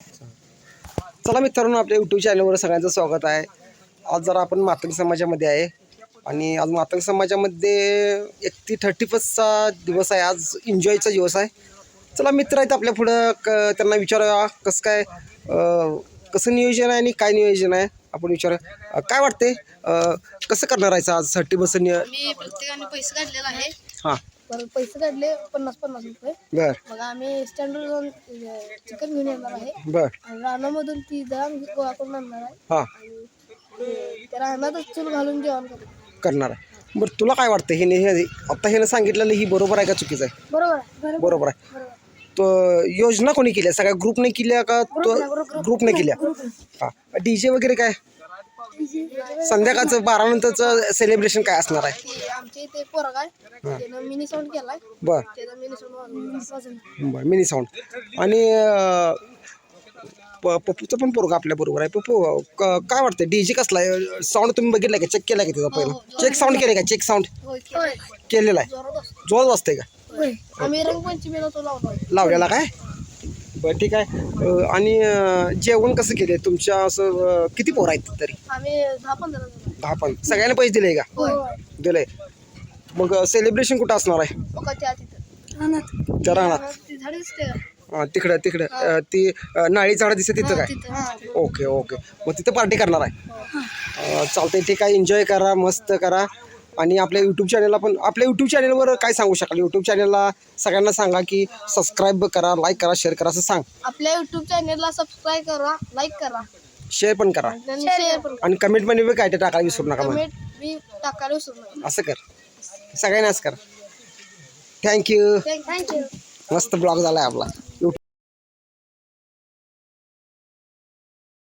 चला मित्रांनो, आपल्या यूट्यूब चॅनलवर सगळ्यांचं स्वागत आहे. आज जरा आपण मातंग समाजामध्ये आहे आणि आज मातंग समाजामध्ये 31चा दिवस आहे. आज एन्जॉयचा दिवस आहे. चला मित्र आहेत आपल्या पुढं, त्यांना विचारूया कसं काय, कसं नियोजन आहे आणि काय नियोजन आहे आपण विचारूया. काय वाटते, कसं करणार आहे आज 31 मी प्रत्येकाने पैसे काढलेला आहे. हां पैसे काढले 50-50 रुपये. बर मग आम्ही स्टँडवर जाऊन चिकन घेऊन येणार आहे. बर आणि रानामधून ती दळण गोळा करून आणणार आहे. हां आणि त्या रानातच चूल घालून जेवण करणार आहे. बरं, तुला काय वाटतं हे आता ह्यानं सांगितलेलं ही बरोबर आहे का चुकीचं आहे? बरोबर आहे. बरोबर आहे. तो योजना कोणी केल्या? सगळ्या ग्रुपने केल्या का ग्रुपने केल्या? हां. DJ वगैरे काय संध्याकाळचं 12 नंतरचं सेलिब्रेशन काय असणार आहे? आमच्या इथे पोरगा आहे, त्यानं मिनी साऊंड केलाय. बरं त्याचा मिनी साऊंड बरं, मिनी साऊंड. आणि पप्पूचं पण पोरगा आपल्या बरोबर आहे. पप्पू, काय वाटतं DJ कसला आहे? साऊंड तुम्ही बघितलं का? चेक केला का त्याचा पहिला? चेक साऊंड केलं का? चेक साऊंड केलेला आहे. जोरात वाजतंय का? आम्ही रंगपंचमीला तो लावलेला काय? बरं, ठीक आहे. आणि जेवण कसं केले तुमच्या? असं किती पोरं आहेत तरी? आम्ही 10-15 जण. 10 सगळ्यांना पैसे दिले का? दिले. मग सेलिब्रेशन कुठं असणार आहे? त्या रानात झाड दिसते तिकडं ती नाळी झाडं दिसते तिथं काय? Okay okay. मग तिथं पार्टी करणार आहे. चालतंय, ठीक आहे. एन्जॉय करा, मस्त करा. आणि आपल्या यूट्यूब चॅनलला पण, आपल्या यूट्यूब चॅनलवर काय सांगू शकाल? यूट्यूब चॅनलला सगळ्यांना सांगा की सबस्क्राईब करा, लाईक करा, शेअर करा, असं सांग. आपल्या यूट्यूब चॅनलला सबस्क्राईब करा, लाईक करा, शेअर पण करा. शेअर पण आणि कमेंटमध्ये बी काय ते टाकायला विसरू नका. मग कमेंट बी टाकायला विसरू नका. असं कर, सगळ्यांनाच करा. थँक्यू. थँक्यू. मस्त ब्लॉग झाला आहे आपला.